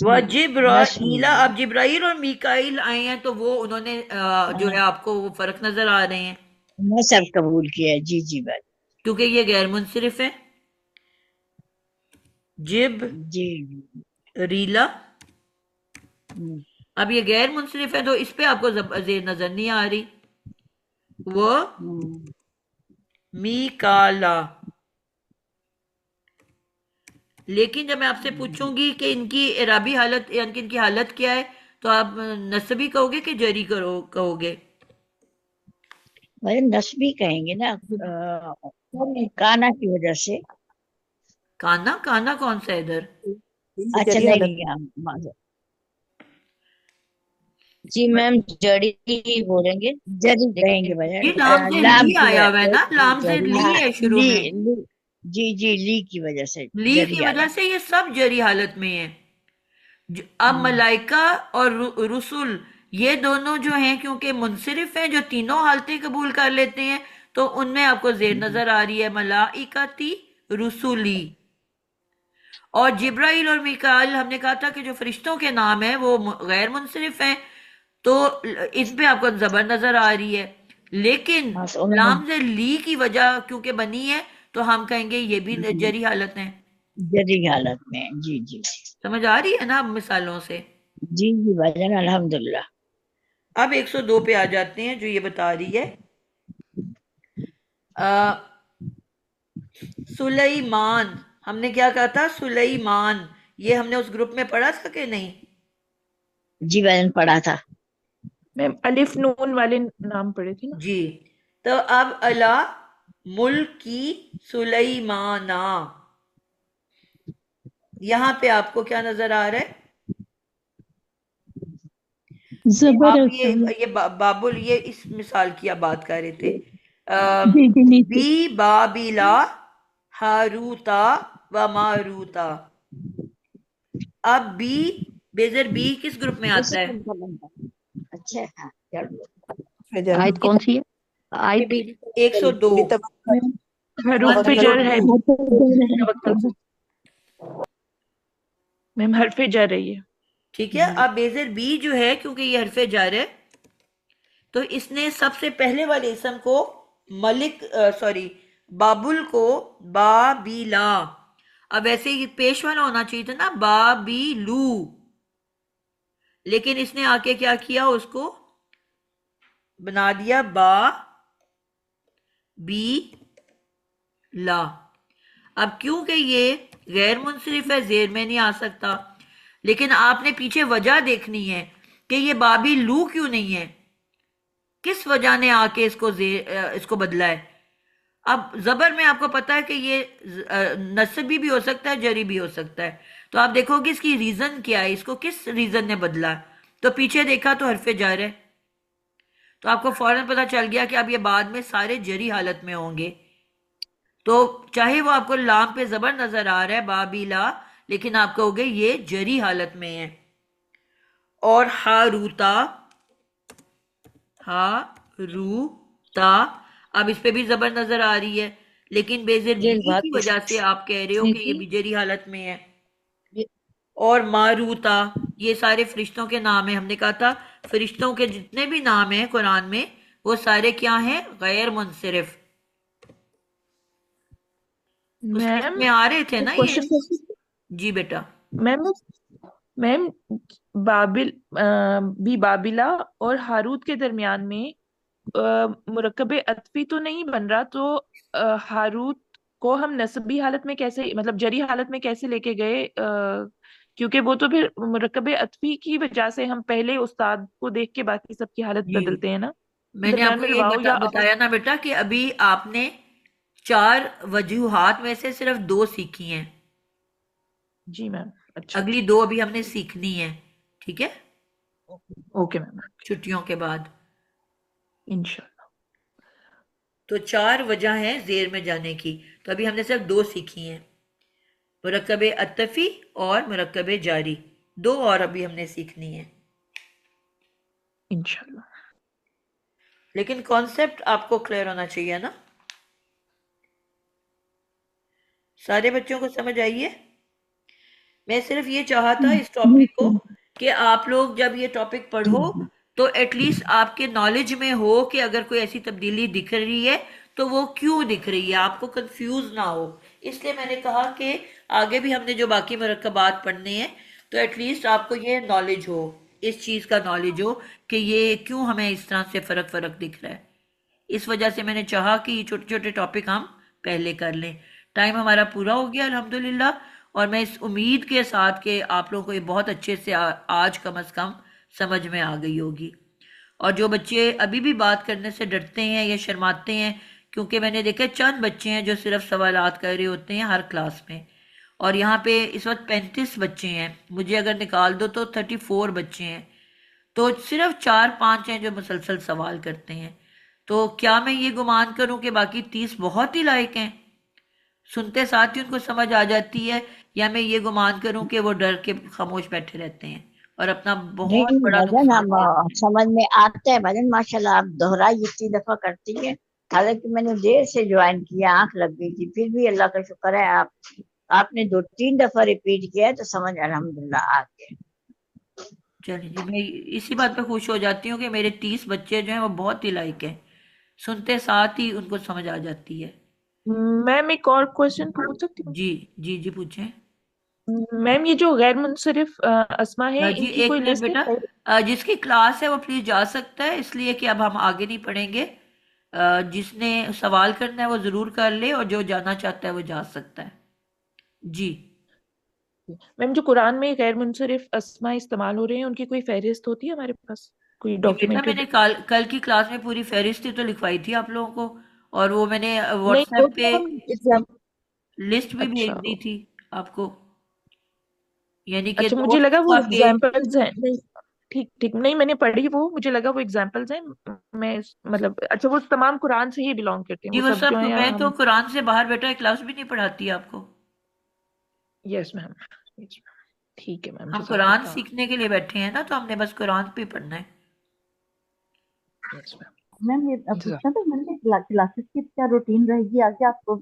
S1: وجبرائیل، اب جبرائیل اور میکائیل آئے ہیں تو وہ انہوں نے جو ہے آپ کو وہ فرق نظر آ رہے ہیں،
S5: نصب قبول کیا ہے، جی جی بھائی،
S1: کیونکہ یہ غیر منصرف ہے، جب
S5: جی
S1: ریلا، اب یہ غیر منصرف ہے تو اس پہ آپ کو زیر نظر نہیں آ رہی، وہ میکالا، لیکن جب میں آپ سے پوچھوں گی کہ ان کی اعرابی حالت یعنی کہ ان کی حالت کیا ہے تو آپ نصبی کہو گے کہ جری کہو گے؟
S5: بھائی نصبی کہیں گے نا، کانا کی وجہ سے۔
S1: کانا، کانا کون سا ادھر؟
S5: اچھا
S9: جری حالت
S5: نہیں،
S2: جی میم جڑی ہی بولیں گے،
S5: جری کہیں گے
S1: یہ لام سے
S5: لام
S1: لی
S5: کی
S1: آیا ہوا ہے نا، لام سے لی ہے شروع میں،
S5: جی جی لی کی وجہ سے،
S1: لی
S5: جری
S1: کی وجہ سے یہ سب جری حالت میں ہے۔ اب ملائکہ اور رسول یہ دونوں جو ہیں کیونکہ منصرف ہیں، جو تینوں حالتیں قبول کر لیتے ہیں، تو ان میں آپ کو زیر نظر آ رہی ہے ملائکتی رسولی، اور جبرائیل اور میکائیل ہم نے کہا تھا کہ جو فرشتوں کے نام ہیں وہ غیر منصرف ہیں، تو اس پہ آپ کو زبر نظر آ رہی ہے، لیکن لام سے لی کی وجہ کیونکہ بنی ہے تو ہم کہیں گے یہ بھی جری حالت ہے،
S5: جری حالت میں، جی جی
S1: سمجھ آ رہی ہے نا اب مثالوں سے؟
S5: جی جی بھائی الحمدللہ۔
S1: اب 102 پہ آ جاتے ہیں جو یہ بتا رہی ہے سلیمان، ہم نے کیا کہا تھا؟ سلیمان، یہ ہم نے اس گروپ میں پڑھا تھا کہ نہیں؟
S5: جی بہن پڑھا تھا،
S4: میم الف نون والے نام پڑھے تھے نا؟
S1: جی، تو اب الا ملکی سلیمانا، یہاں پہ آپ کو کیا نظر آ رہا ہے؟
S10: زبر
S1: آپ
S10: ہوتا ہے۔
S1: یہ بابل، یہ اس مثال کی آپ بات کر رہے تھے،
S10: جی جی نیچے
S1: بی بابلا ہاروتا و ماروتا، اب بی بیزر بی کس گروپ میں آتا ہے؟
S5: اچھا ہاں،
S11: آیت کون سی ہے؟ آیت
S1: 102۔
S4: حروف جر ہے میم، حرف جر ہے یہ،
S1: ٹھیک ہے، اب بیزر بی جو ہے کیونکہ یہ حرف جر ہے تو اس نے سب سے پہلے والے اسم کو بابل کو بابیلا، اب ایسے ہی پیش والا ہونا چاہیے تھا نا بابیلو، لیکن اس نے آ کے کیا کیا، اس کو بنا دیا با بی لا۔ اب کیونکہ یہ غیر منصرف ہے زیر میں نہیں آ سکتا، لیکن آپ نے پیچھے وجہ دیکھنی ہے کہ یہ بابی لو کیوں نہیں ہے، کس وجہ نے آ کے اس کو بدلا ہے۔ اب زبر میں آپ کو پتا ہے کہ یہ نصبی بھی ہو سکتا ہے، جری بھی ہو سکتا ہے، تو آپ دیکھو گے اس کی ریزن کیا ہے، اس کو کس ریزن نے بدلا، تو پیچھے دیکھا تو حرف جر ہے، تو آپ کو فوراً پتا چل گیا کہ اب یہ بعد میں سارے جری حالت میں ہوں گے، تو چاہے وہ آپ کو لام پہ زبر نظر آ رہا ہے بابیلا، لیکن آپ کہو گے یہ جری حالت میں ہے۔ اور ہاروتا، اب اس پہ بھی زبر نظر آ رہی ہے، لیکن بیزر بی کی وجہ سے آپ کہہ رہے ہو کہ یہ بھی جری حالت میں ہے۔ اور ماروتا، یہ سارے فرشتوں کے نام ہیں، ہم نے کہا تھا فرشتوں کے جتنے بھی نام ہیں قرآن میں وہ سارے کیا ہیں؟ غیر منصرف، اس لسٹ
S4: میم
S1: میں آ رہے تھے نا یہ؟
S4: Question
S1: G beta.
S4: Ma'am be Babla اور ہاروت کے درمیان میں مرکب عطفی تو نہیں بن رہا، تو ہاروت کو ہم نسبی حالت میں کیسے، مطلب جری حالت میں کیسے لے کے گئے، کیونکہ وہ تو پھر مرکب عطفی کی وجہ سے ہم پہلے استاد کو دیکھ کے باقی سب کی حالت
S1: جی
S4: بدلتے ہیں نا.
S1: میں نے آپ
S4: درمیان
S1: کو
S4: میں
S1: یہ
S4: واؤ یا
S1: بتایا نا بیٹا کہ ابھی آپ نے 4 وجوہات میں سے صرف 2 سیکھی ہیں.
S4: جی میم. اچھا
S1: اگلی 2 ابھی ہم نے سیکھنی ہے. ٹھیک ہے،
S4: اوکے میم.
S1: چھٹیوں کے بعد.
S4: انشاءاللہ.
S1: تو 4 وجہ ہیں زیر میں جانے کی، تو ابھی ہم نے صرف 2 سیکھی ہیں، مرکب عطفی اور مرکب جاری. 2 اور ابھی ہم نے سیکھنی ہے.
S4: انشاءاللہ.
S1: لیکن کانسیپٹ آپ کو کلیئر ہونا چاہیے نا. سارے بچوں کو سمجھ آئیے. میں صرف یہ چاہا تھا اس ٹاپک کو کہ آپ لوگ جب یہ ٹاپک پڑھو تو ایٹ لیسٹ آپ کے نالج میں ہو کہ اگر کوئی ایسی تبدیلی دکھ رہی ہے تو وہ کیوں دکھ رہی ہے، آپ کو کنفیوز نہ ہو. اس لیے میں نے کہا کہ آگے بھی ہم نے جو باقی مرکبات پڑھنے ہیں تو ایٹ لیسٹ آپ کو یہ نالج ہو، اس چیز کا نالج ہو کہ یہ کیوں ہمیں اس طرح سے فرق دکھ رہا ہے. اس وجہ سے میں نے چاہا کہ یہ چھوٹے چھوٹے ٹاپک ہم پہلے کر لیں. ٹائم ہمارا پورا ہو گیا الحمدللہ، اور میں اس امید کے ساتھ کہ آپ لوگوں کو یہ بہت اچھے سے آج کم از کم سمجھ میں آ گئی ہوگی. اور جو بچے ابھی بھی بات کرنے سے ڈرتے ہیں یا شرماتے ہیں، کیونکہ میں نے دیکھا چند بچے ہیں جو صرف سوالات کر رہے ہوتے ہیں ہر کلاس میں، اور یہاں پہ اس وقت 35 بچے ہیں، مجھے اگر نکال دو تو 34 بچے ہیں، تو صرف 4-5 ہیں جو مسلسل سوال کرتے ہیں. تو کیا میں یہ گمان کروں کہ باقی 30 بہت ہی لائق ہیں، سنتے ساتھ ہی ان کو سمجھ آ جاتی ہے، یا میں یہ گمان کروں کہ وہ ڈر کے خاموش بیٹھے رہتے ہیں اور اپنا
S5: نہیں
S1: بہت بڑا
S5: بھجن
S1: نقصان
S5: ہم
S1: کرتے ہیں.
S5: سمجھ میں آتا ہے بھجن، ماشاءاللہ آپ دہرائی اتنی دفعہ کرتی ہیں، حالانکہ میں نے دیر سے جوائن کیا، آنکھ لگ گئی تھی، پھر بھی اللہ کا شکر ہے آپ نے 2-3 دفعہ ریپیٹ کیا ہے تو سمجھ الحمدللہ آ گیا.
S1: چلیے جی، میں اسی بات پہ خوش ہو جاتی ہوں کہ میرے 30 بچے جو ہیں وہ بہت ہی لائق ہیں، سنتے ساتھ ہی ان کو سمجھ آ جاتی ہے.
S4: میم ایک اور کوشچن پوچھ سکتی ہوں؟
S1: جی جی جی پوچھیں.
S4: میم یہ جو غیر منصرف اسما ہے
S1: جی
S4: ان کی
S1: ایک
S4: کوئی
S1: منٹ
S4: لسٹ
S1: بیٹا، جس کی کلاس ہے وہ پلیز جا سکتا ہے، اس لیے کہ اب ہم آگے نہیں پڑھیں گے. جس نے سوال کرنا ہے وہ ضرور کر لے، اور جو جانا چاہتا ہے وہ جا سکتا ہے. جی
S4: میم جو قرآن میں غیر منصرف اسما استعمال ہو رہے ہیں ان کی کوئی فہرست ہوتی ہے ہمارے پاس، کوئی
S1: جی بیٹا، میں
S4: ڈاکیومنٹڈ؟
S1: نے کل کی کلاس میں پوری فہرست تو لکھوائی تھی آپ لوگوں کو، اور وہ میں نے
S4: نہیں
S1: واٹس
S4: وہ
S1: ایپ
S4: تو
S1: پہ
S4: ہم ایگزام.
S1: لسٹ بھی
S4: اچھا
S1: بھیج دی تھی آپ کو، یعنی کہ
S4: اچھا، مجھے
S1: 200
S4: لگا وہ
S1: کا پیج.
S4: ایگزامپلز ہیں. نہیں ٹھیک ٹھیک، نہیں میں نے پڑھی، وہ مجھے لگا وہ ایگزامپلز ہیں. میں مطلب اچھا وہ تمام قرآن سے ہی بلونگ کرتے ہیں
S1: جی
S4: وہ
S1: وہ
S4: سب جو
S1: سب،
S4: ہیں
S1: میں
S4: ہم؟
S1: تو قرآن سے باہر بیٹا ایک کلاس بھی نہیں پڑھاتی آپ کو.
S4: یس میم. ٹھیک ہے میم،
S1: ہم
S4: جزاک
S1: قرآن
S4: اللہ.
S1: سیکھنے کے لیے بیٹھے ہیں نا، تو ہم نے بس قرآن پہ پڑھنا ہے.
S4: یس میم.
S3: میم یہ
S4: جزاک.
S3: پوچھنا تھا میں نے کلاسز کی کیا روٹین رہے گی آگے، آپ کو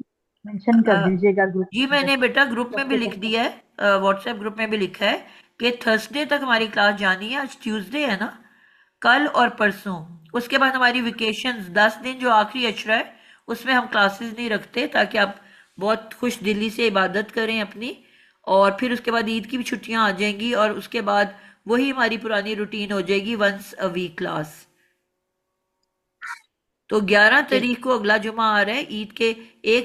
S3: مینشن کر دیجیے گا
S1: جی میں نے بیٹا گروپ میں بھی لکھ
S3: گروپ.
S1: دیا ہے، واٹس ایپ گروپ میں بھی لکھا ہے کہ تھرسڈے تک ہماری کلاس جانی ہے. آج ٹیوزڈے ہے نا، کل اور پرسوں، اس کے بعد ہماری ویکیشنز 10 دن جو آخری اشرا ہے اس میں ہم کلاسز نہیں رکھتے، تاکہ آپ بہت خوش دلی سے عبادت کریں اپنی، اور پھر اس کے بعد عید کی بھی چھٹیاں آ جائیں گی، اور اس کے بعد وہی ہماری پرانی روٹین ہو جائے گی، ونس اے ویک کلاس. تو 11 تاریخ کو اگلا جمعہ آ رہا ہے،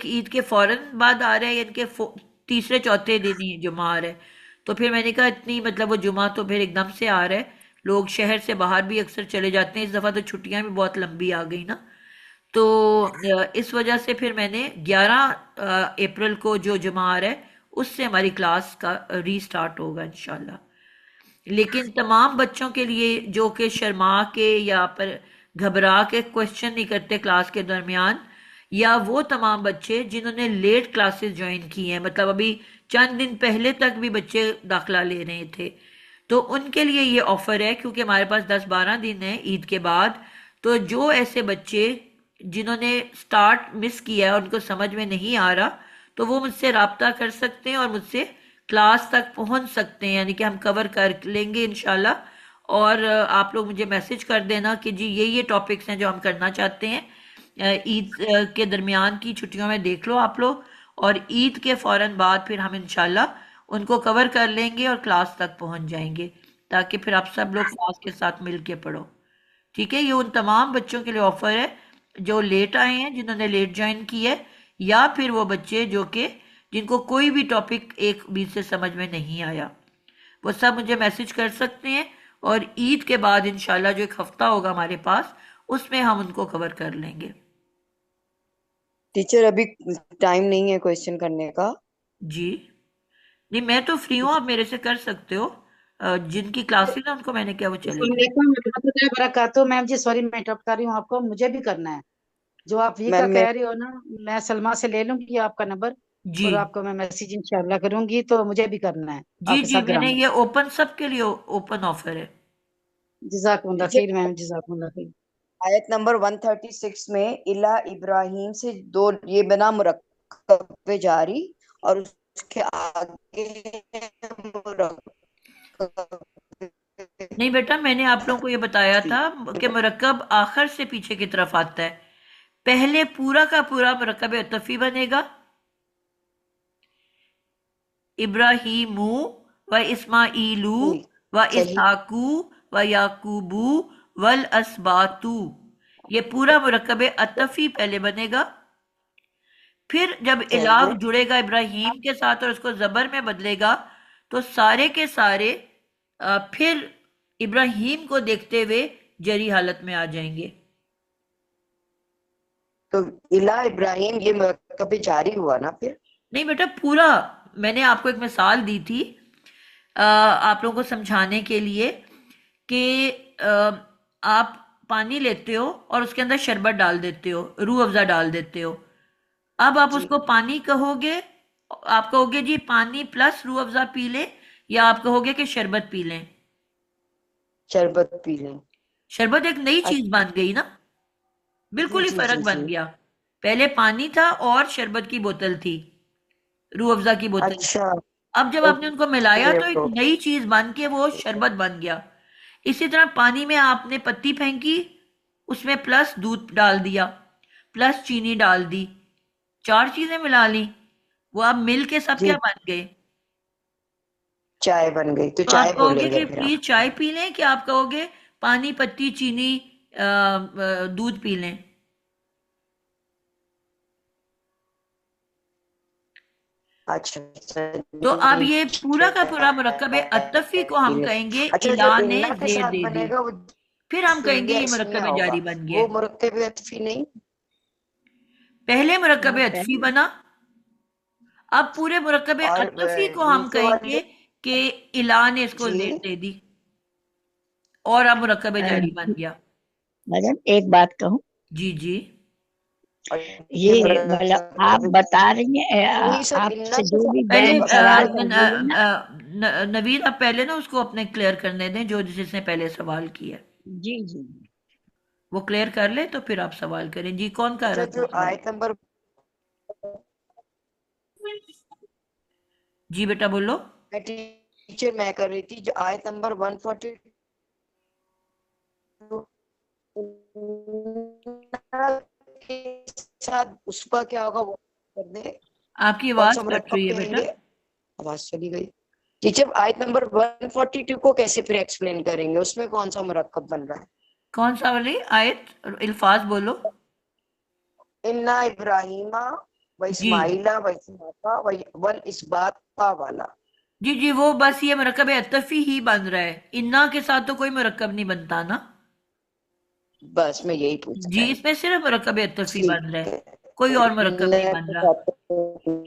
S1: عید کے فوراً بعد آ رہا ہے، یعنی کہ تیسرے چوتھے دن ہی جمعہ آ رہا ہے. تو پھر میں نے کہا اتنی مطلب وہ جمعہ تو پھر ایک دم سے آ رہا ہے، لوگ شہر سے باہر بھی اکثر چلے جاتے ہیں، اس دفعہ تو چھٹیاں بھی بہت لمبی آ گئی نا، تو اس وجہ سے پھر میں نے 11 اپریل کو جو جمعہ آ رہا ہے اس سے ہماری کلاس کا ری سٹارٹ ہوگا انشاءاللہ. لیکن تمام بچوں کے لیے جو کہ شرما کے یا پر گھبرا کے کوشچن نہیں کرتے کلاس کے درمیان، یا وہ تمام بچے جنہوں نے لیٹ کلاسز جوائن کی ہیں، مطلب ابھی چند دن پہلے تک بھی بچے داخلہ لے رہے تھے، تو ان کے لیے یہ آفر ہے، کیونکہ ہمارے پاس 10-12 دن ہیں عید کے بعد. تو جو ایسے بچے جنہوں نے سٹارٹ مس کیا ہے، ان کو سمجھ میں نہیں آ رہا، تو وہ مجھ سے رابطہ کر سکتے ہیں اور مجھ سے کلاس تک پہنچ سکتے ہیں، یعنی کہ ہم کور کر لیں گے انشاءاللہ. اور آپ لوگ مجھے میسج کر دینا کہ جی یہ ٹاپکس ہیں جو ہم کرنا چاہتے ہیں، عید کے درمیان کی چھٹیوں میں دیکھ لو آپ لوگ، اور عید کے فوراً بعد پھر ہم انشاءاللہ ان کو کور کر لیں گے اور کلاس تک پہنچ جائیں گے، تاکہ پھر آپ سب لوگ کلاس کے ساتھ مل کے پڑھو. ٹھیک ہے، یہ ان تمام بچوں کے لیے آفر ہے جو لیٹ آئے ہیں، جنہوں نے لیٹ جوائن کی ہے، یا پھر وہ بچے جو کہ جن کو کوئی بھی ٹاپک 1-20 سے سمجھ میں نہیں آیا. وہ سب مجھے میسج کر سکتے ہیں، اور عید کے بعد انشاءاللہ جو ایک ہفتہ ہوگا ہمارے پاس، اس میں ہم ان کو کور کر لیں گے۔
S12: ٹیچر ابھی ٹائم نہیں ہے کویشچن کرنے کا۔
S1: جی نہیں، میں تو فری ہوں، آپ میرے سے کر سکتے ہو، جن کی کلاسز ہیں ان کو میں نے کیا وہ چلے
S13: السلام
S1: گی۔
S13: علیکم ورحمۃ اللہ وبرکاتہ۔ میم جی سوری میں انٹرپٹ کر رہی ہوں آپ کو، مجھے بھی کرنا ہے جو آپ وی کا
S12: میم
S13: کہہ رہی ہو نا، میں سلمہ سے لے لوں گی آپ کا نمبر
S1: جی
S13: اور آپ کو میں میسج انشاءاللہ کروں گی، تو مجھے بھی کرنا ہے
S1: جی
S13: آپ کے
S1: جی،
S13: ساتھ
S1: میں نے
S13: گرامر۔
S1: یہ اوپن سب کے لیے اوپن آفر ہے۔
S13: جزاکم اللہ
S12: ٹیچر
S13: خیر میم، جزاکم اللہ خیر۔
S12: آیت نمبر 136 میں الا ابراہیم سے دو یہ بنا مرکب جاری، اور اس کے آگے مرکب
S1: نہیں بیٹا، میں نے آپ لوگوں کو یہ بتایا تھا کہ مرکب آخر سے پیچھے کی طرف آتا ہے، پہلے پورا کا پورا مرکب عطفی بنے گا، ابراہیم و اسماعیل و
S12: صحیح۔
S1: اسحاق و یعقوب والاسباط، یہ پورا مرکب عطفی پہلے بنے گا، پھر جب الہ جڑے گا ابراہیم کے ساتھ اور اس کو زبر میں بدلے گا تو سارے کے سارے پھر ابراہیم کو دیکھتے ہوئے جری حالت میں آ جائیں گے۔
S12: تو الا ابراہیم یہ مرکب جاری ہوا نا پھر؟
S1: نہیں بیٹا، پورا میں نے آپ کو ایک مثال دی تھی آپ لوگوں کو سمجھانے کے لیے کہ آپ پانی لیتے ہو اور اس کے اندر شربت ڈال دیتے ہو، روح افزا ڈال دیتے ہو، اب آپ اس کو پانی کہو گے، آپ کہو گے جی پانی پلس روح افزا پی لیں، یا آپ کہو گے کہ شربت پی لیں؟
S12: شربت پی لیں۔
S1: شربت ایک نئی چیز بن گئی نا، بالکل ہی
S12: جی
S1: فرق
S12: جی
S1: بن
S12: جی۔
S1: گیا، پہلے پانی تھا اور شربت کی بوتل تھی، روح افزا کی بوتل تھی،
S12: اچھا
S1: اب جب آپ نے ان کو ملایا تو ایک
S12: اوکے۔
S1: نئی چیز بن کے وہ شربت بن گیا۔ اسی طرح پانی میں آپ نے پتی پھینکی، اس میں پلس دودھ ڈال دیا، پلس چینی ڈال دی، 4 چیزیں ملا لی، وہ اب مل کے سب
S12: جی
S1: کیا بن گئے؟
S12: چائے بن گئی، تو
S1: تو
S12: چائے
S1: آپ کہو گے
S12: بولیں گے
S1: کہ
S12: پھر
S1: پلیز
S12: آپ۔
S1: چائے پی لیں، کہ آپ کہو گے پانی پتی چینی دودھ پی لیں؟
S12: اچھا
S1: تو اب یہ پورا کا پورا مرکب عطفی کو ہم کہیں گے
S12: اچھا جو
S1: الا نے
S12: انا کے
S1: زیر
S12: ساتھ
S1: دے دی،
S12: بنے گا وہ
S1: پھر ہم کہیں گے
S12: سنگیا
S1: یہ
S12: اسمیا
S1: مرکب
S12: ہوگا،
S1: جاری بن گیا
S12: وہ
S1: ہے۔
S12: مرکب عطفی نہیں؟
S1: پہلے مرکب
S5: ہاں
S1: عطفی
S5: پہلے
S1: بنا، اب پورے مرکب
S12: اور
S1: عطفی کو ہم
S12: نیچے
S1: کہیں
S12: والے
S1: گے کہ الا نے اس کو
S12: جی
S1: زیر دے دی، اور اب مرکب جاری بن گیا۔
S5: مدن ایک بات کہوں،
S1: جی جی
S12: اور
S5: یہ مطلب آپ بتا رہی ہیں
S12: نہیں سب
S5: آپ
S12: انا
S5: سے
S12: کے
S5: جو بھی
S12: ساتھ
S1: پہلے
S5: بہن سوال کر رہی ہے نا،
S1: نوید آپ پہلے نا اس کو اپنے کلیئر کرنے دیں، جو جس نے پہلے سوال کیا
S5: جی جی
S1: وہ کلیئر کر لے تو پھر آپ سوال کریں۔ جی کون کر
S12: اچھا
S1: رہا
S12: جو
S1: تھا سوال؟
S12: آیت نمبر
S1: جی بیٹا بولو۔
S12: ٹیچر میں کر رہی تھی، جو آیت نمبر 142 کے ساتھ اس کا کیا ہوگا وہ کر دیں،
S1: آپ کی
S12: کون
S1: آواز
S12: سا
S1: کٹ رہی
S12: مرکب
S1: ہے
S12: کہیں
S1: بیٹا۔
S12: گے؟ آواز چلی گئی ٹیچر۔ آیت نمبر 142 کو کیسے پھر ایکسپلین کریں گے، اس میں کون سا مرکب بن رہا ہے؟
S1: کون سا والی آیت، الفاظ بولو۔
S12: انا ابراہیم و
S1: جی
S12: اسماعیل و اسحاق والاسباط والا۔
S1: جی جی، وہ بس یہ مرکب عطفی ہی بن رہا ہے، انا کے ساتھ تو کوئی مرکب نہیں بنتا نا۔
S12: بس میں یہی پوچھنا
S1: جی
S12: چاہ
S1: اس میں صرف مرکب عطفی
S12: رہی
S1: بن رہا
S12: تھی۔
S1: ہے، کوئی اور مرکب نہیں بن رہا۔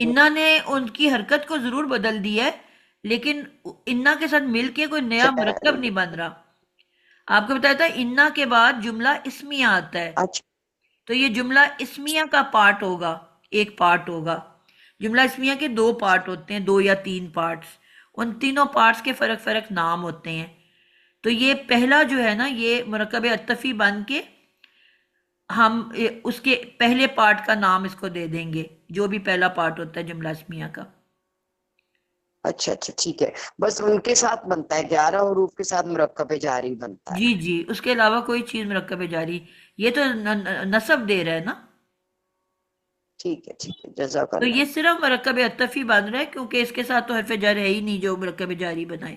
S1: انا نے ان کی حرکت کو ضرور بدل دی ہے، لیکن انا کے ساتھ مل کے کوئی نیا مرکب نہیں بن رہا۔ آپ کو بتایا تھا انا کے بعد جملہ اسمیہ آتا ہے،
S12: اچھا
S1: تو یہ جملہ اسمیہ کا پارٹ ہوگا، ایک پارٹ ہوگا۔ جملہ اسمیہ کے 2 پارٹ ہوتے ہیں، 2 یا 3 پارٹس، ان تینوں پارٹس کے فرق فرق نام ہوتے ہیں۔ تو یہ پہلا جو ہے نا، یہ مرکب عطفی بن کے ہم اس کے پہلے پارٹ کا نام اس کو دے دیں گے، جو بھی پہلا پارٹ ہوتا ہے جملہ اسمیہ کا۔
S12: اچھا اچھا ٹھیک ہے، بس ان کے ساتھ بنتا ہے، 11 حروف کے ساتھ مرکب جاری بنتا ہے۔
S1: جی جی، اس کے علاوہ کوئی چیز مرکب جاری، یہ تو نصب دے رہا ہے نا،
S12: ٹھیک ہے جزاک
S1: تو
S12: اللہ۔
S1: یہ صرف مرکب عطفی بن رہا ہے، کیونکہ اس کے ساتھ تو حرف جر ہے ہی نہیں جو مرکب جاری بنائے۔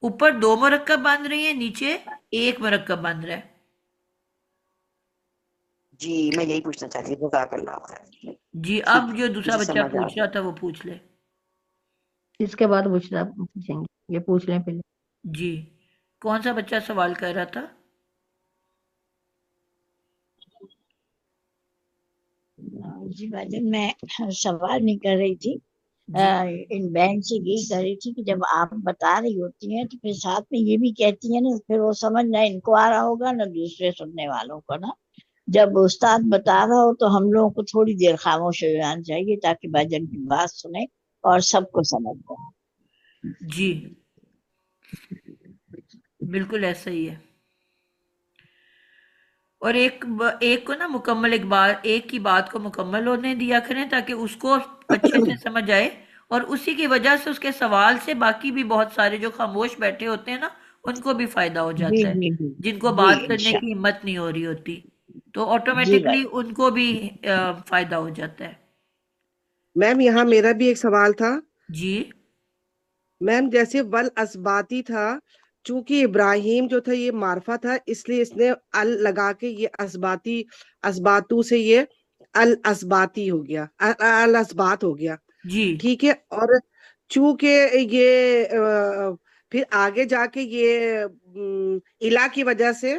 S1: اوپر 2 مرکب بن رہے ہیں، نیچے 1 مرکب بن رہا ہے۔
S12: جی میں یہی پوچھنا چاہتی ہوں، جزاک اللہ خیر۔
S1: جی اب
S12: ٹھیک ہے
S1: جو دوسرا
S12: مجھے
S1: بچہ
S12: سمجھ آ
S1: پوچھ
S12: گیا۔
S1: رہا تھا وہ پوچھ لے۔
S11: اس کے بعد پوچھیں گے، یہ پوچھ لیں پہلے.
S1: جی کون سا بچہ سوال کر رہا تھا؟
S5: جی بھائی میں سوال نہیں کر رہی تھی، ان بہن سے یہی کر رہی تھی کہ جب آپ بتا رہی ہوتی ہیں تو پھر ساتھ میں یہ بھی کہتی ہیں نا، پھر وہ سمجھ نہ ان کو آ رہا ہوگا نہ دوسرے سننے والوں کو، نا جب استاد بتا رہا ہو تو ہم لوگوں کو تھوڑی دیر خاموش ہو جانا چاہیے تاکہ بھائی جان کی بات سنیں اور سب کو سمجھ جائے.
S1: جی بالکل ایسا ہی ہے. اور ایک کو نا مکمل ایک کی بات کو مکمل ہونے دیا کریں تاکہ اس کو اچھے سے سمجھ آئے، اور اسی کی وجہ سے اس کے سوال سے باقی بھی بہت سارے جو خاموش بیٹھے ہوتے ہیں نا ان کو بھی فائدہ ہو
S5: جی
S1: جاتا ہے،
S5: جی جی
S1: جن کو
S5: جی
S1: بات کرنے کی
S5: انشاءاللہ.
S1: ہمت نہیں ہو رہی ہوتی تو
S5: جی
S1: آٹومیٹکلی
S5: بھائی.
S1: ان کو بھی فائدہ ہو جاتا ہے.
S14: میم یہاں میرا بھی ایک سوال تھا.
S1: جی
S14: میم جیسے ول اسباتی تھا، چونکہ ابراہیم جو تھا یہ معرفہ تھا، اس لیے اس نے ال لگا کے یہ اسباتو سے یہ الاسباتی ہو گیا، الاسبات ہو گیا.
S1: جی
S14: ٹھیک ہے. اور چونکہ یہ پھر آگے جا کے یہ الہ کی وجہ سے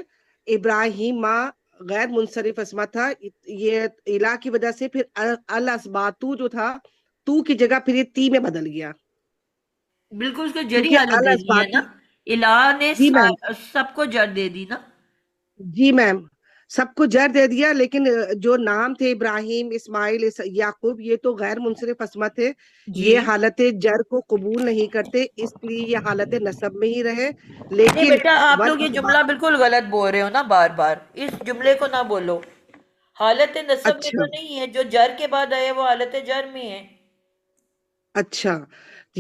S14: ابراہیم ماں غیر منصرف اسما تھا، یہ الہ کی وجہ سے پھر الاسباتو جو تھا تو کی جگہ پھر یہ تی میں بدل گیا،
S1: بالکل اس کو جری
S14: کیونکہ
S1: حالت دے دی ہے نا،
S14: الاسباتی.
S1: الہ نے
S14: جی میم.
S1: سب کو جڑ دے دی نا.
S14: جی میم سب کو جر دے دیا، لیکن جو نام تھے ابراہیم، اسماعیل، یعقوب، یہ تو غیر منصرف اسما تھے،
S1: جی
S14: یہ حالت جر کو قبول نہیں کرتے، اس لیے یہ حالت نصب میں ہی رہے.
S1: نہیں
S14: لیکن
S1: بیٹا آپ
S14: ول
S1: لوگ یہ جملہ بالکل غلط بول رہے ہو نا، بار بار اس جملے کو نہ بولو. حالت نصب میں
S14: اچھا
S1: تو نہیں ہے، جو جر کے بعد آئے وہ حالت جر میں ہے.
S14: اچھا